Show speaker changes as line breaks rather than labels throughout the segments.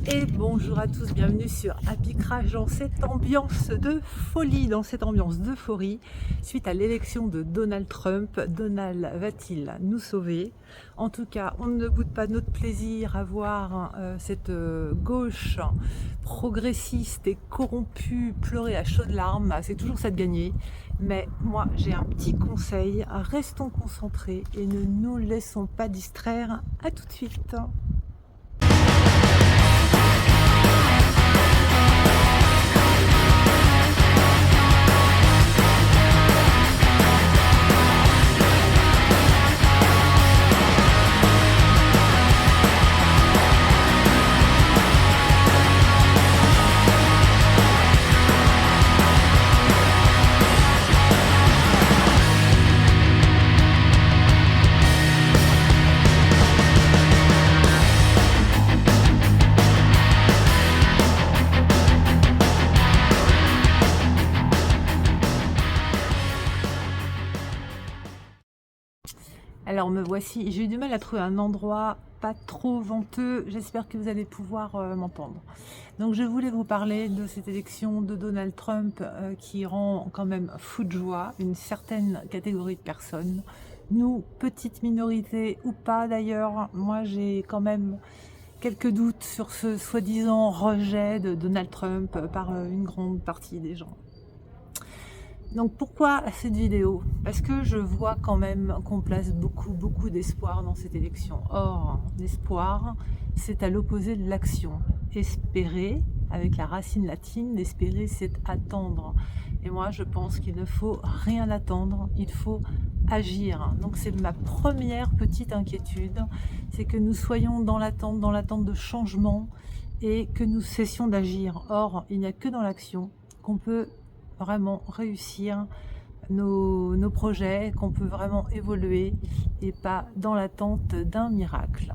Et bonjour à tous, bienvenue sur Happy Crash dans cette ambiance de folie, suite à l'élection de Donald Trump. Donald va-t-il nous sauver? En tout cas, on ne boude pas notre plaisir à voir cette gauche progressiste et corrompue pleurer à chaudes larmes. C'est toujours ça de gagner. Mais moi, j'ai un petit conseil, restons concentrés et ne nous laissons pas distraire. À tout de suite. Alors me voici, j'ai eu du mal à trouver un endroit pas trop venteux, j'espère que vous allez pouvoir m'entendre. Donc je voulais vous parler de cette élection de Donald Trump qui rend quand même fou de joie une certaine catégorie de personnes. Nous, petite minorité ou pas d'ailleurs, moi j'ai quand même quelques doutes sur ce soi-disant rejet de Donald Trump par une grande partie des gens. Donc pourquoi cette vidéo? Parce que je vois quand même qu'on place beaucoup d'espoir dans cette élection. Or, l'espoir, c'est à l'opposé de l'action. Espérer, avec la racine latine, d'espérer, c'est attendre. Et moi, je pense qu'il ne faut rien attendre, il faut agir. Donc c'est ma première petite inquiétude, c'est que nous soyons dans l'attente de changement et que nous cessions d'agir. Or, il n'y a que dans l'action qu'on peut vraiment réussir nos projets, qu'on peut vraiment évoluer et pas dans l'attente d'un miracle.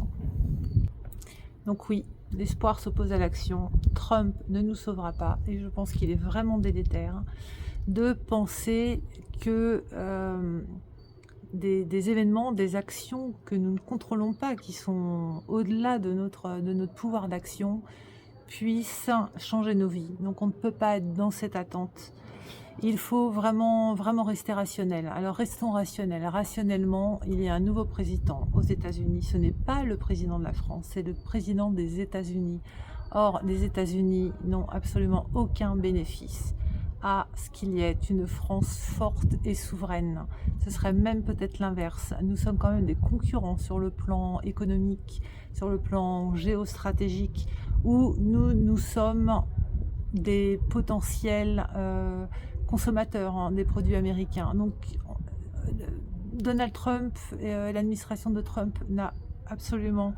Donc oui, l'espoir s'oppose à l'action. Trump ne nous sauvera pas et je pense qu'il est vraiment délétère de penser que des événements, des actions que nous ne contrôlons pas, qui sont au-delà de notre pouvoir d'action, puissent changer nos vies. Donc on ne peut pas être dans cette attente. Il faut vraiment rester rationnel. Alors restons rationnels. Rationnellement, il y a un nouveau président aux États-Unis. Ce n'est pas le président de la France, c'est le président des États-Unis. Or, les États-Unis n'ont absolument aucun bénéfice à ce qu'il y ait une France forte et souveraine. Ce serait même peut-être l'inverse. Nous sommes quand même des concurrents sur le plan économique, sur le plan géostratégique, où nous sommes des potentiels consommateurs des produits américains. Donc Donald Trump et l'administration de Trump n'a absolument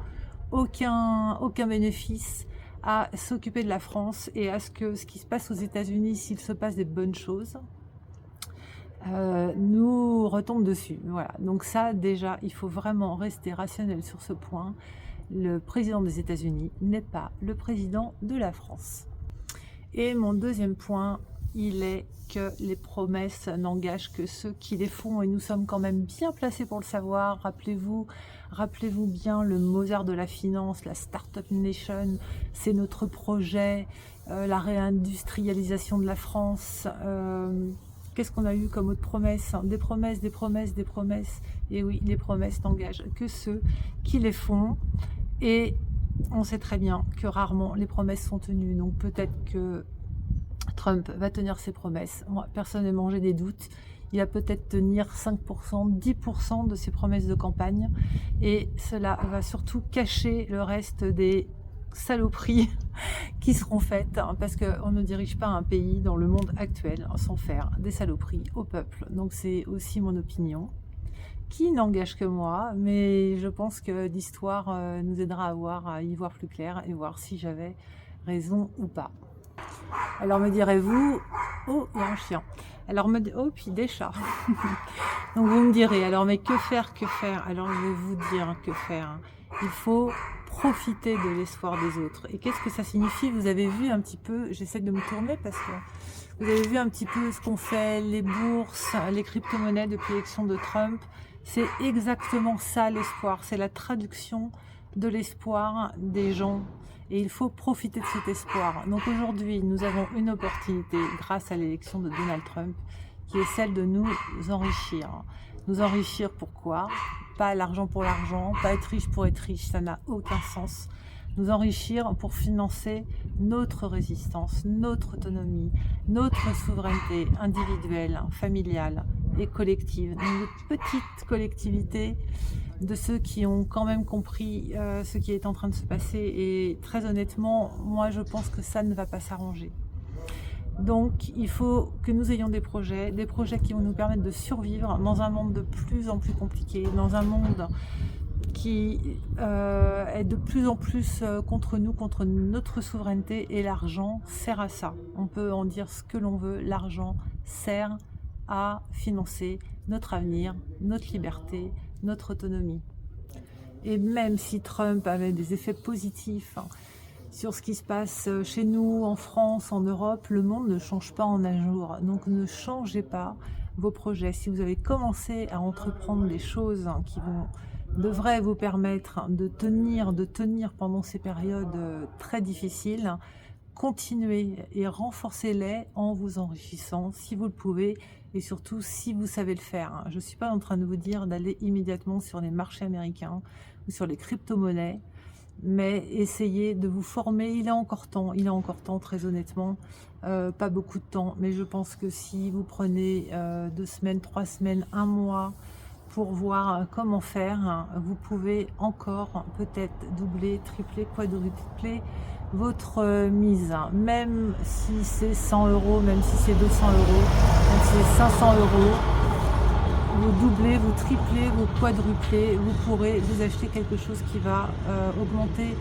aucun bénéfice à s'occuper de la France et à ce qui se passe aux États-Unis, s'il se passe des bonnes choses, nous retombe dessus. Voilà. Donc ça, déjà, il faut vraiment rester rationnel sur ce point. Le président des États-Unis n'est pas le président de la France. Et mon deuxième point, il est que les promesses n'engagent que ceux qui les font et nous sommes quand même bien placés pour le savoir. Rappelez-vous bien le Mozart de la finance, la Startup Nation, c'est notre projet, la réindustrialisation de la France. Qu'est-ce qu'on a eu comme autre promesse? Des promesses. Et oui, les promesses n'engagent que ceux qui les font. Et on sait très bien que rarement les promesses sont tenues. Donc peut-être que Trump va tenir ses promesses. Moi, personnellement, j'ai des doutes. Il va peut-être tenir 5%, 10% de ses promesses de campagne. Et cela va surtout cacher le reste des saloperies qui seront faites. Parce qu'on ne dirige pas un pays dans le monde actuel sans faire des saloperies au peuple. Donc c'est aussi mon opinion, qui n'engage que moi, mais je pense que l'histoire nous aidera à y voir plus clair et voir si j'avais raison ou pas. Alors me direz-vous, oh, il y a un chien. Oh, puis des chats. Donc vous me direz, alors mais que faire? Alors je vais vous dire que faire. Il faut profiter de l'espoir des autres. Et qu'est-ce que ça signifie? Vous avez vu un petit peu, j'essaie de me tourner parce que vous avez vu un petit peu ce qu'ont fait les bourses, les crypto-monnaies depuis l'élection de Trump. C'est exactement ça l'espoir, c'est la traduction de l'espoir des gens Et il faut profiter de cet espoir. Donc aujourd'hui, nous avons une opportunité grâce à l'élection de Donald Trump, qui est celle de nous enrichir. Nous enrichir pourquoi? Pas l'argent pour l'argent, pas être riche pour être riche, ça n'a aucun sens. Nous enrichir pour financer notre résistance, notre autonomie, notre souveraineté individuelle, familiale et collective. Une petite collectivité de ceux qui ont quand même compris ce qui est en train de se passer. Et très honnêtement, moi je pense que ça ne va pas s'arranger. Donc il faut que nous ayons des projets qui vont nous permettre de survivre dans un monde de plus en plus compliqué, dans un monde qui est de plus en plus contre nous, contre notre souveraineté, et l'argent sert à ça. On peut en dire ce que l'on veut, l'argent sert à financer notre avenir, notre liberté, notre autonomie. Et même si Trump avait des effets positifs sur ce qui se passe chez nous, en France, en Europe, le monde ne change pas en un jour. Donc ne changez pas vos projets. Si vous avez commencé à entreprendre des choses qui devraient vous permettre de tenir pendant ces périodes très difficiles, continuez et renforcez-les en vous enrichissant si vous le pouvez, et surtout si vous savez le faire. Je ne suis pas en train de vous dire d'aller immédiatement sur les marchés américains ou sur les crypto-monnaies, mais essayez de vous former. Il est encore temps très honnêtement, pas beaucoup de temps, mais je pense que si vous prenez 2 semaines, 3 semaines, 1 mois pour voir comment faire, vous pouvez encore peut-être doubler, tripler, quadrupler votre mise, même si c'est 100 €, même si c'est 200 €, même si c'est 500 €, vous doublez, vous triplez, vous quadruplez, vous pourrez vous acheter quelque chose qui va augmenter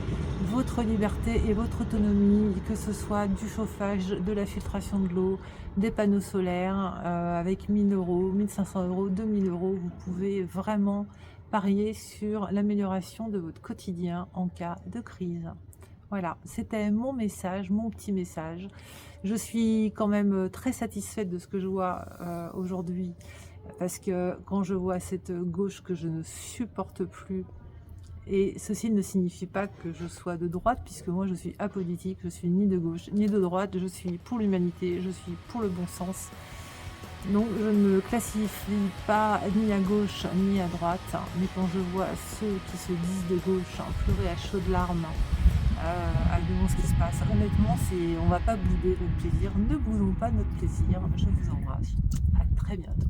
votre liberté et votre autonomie, que ce soit du chauffage, de la filtration de l'eau, des panneaux solaires, avec 1 000 €, 1 500 €, 2 000 €, vous pouvez vraiment parier sur l'amélioration de votre quotidien en cas de crise. Voilà, c'était mon message, mon petit message. Je suis quand même très satisfaite de ce que je vois aujourd'hui, parce que quand je vois cette gauche que je ne supporte plus, et ceci ne signifie pas que je sois de droite, puisque moi je suis apolitique, je suis ni de gauche ni de droite, je suis pour l'humanité, je suis pour le bon sens. Donc je ne me classifie pas ni à gauche ni à droite, mais quand je vois ceux qui se disent de gauche pleurer à chaudes larmes à devant ce qui se passe, honnêtement, on va pas bouder notre plaisir, ne boudons pas notre plaisir. Je vous embrasse, à très bientôt.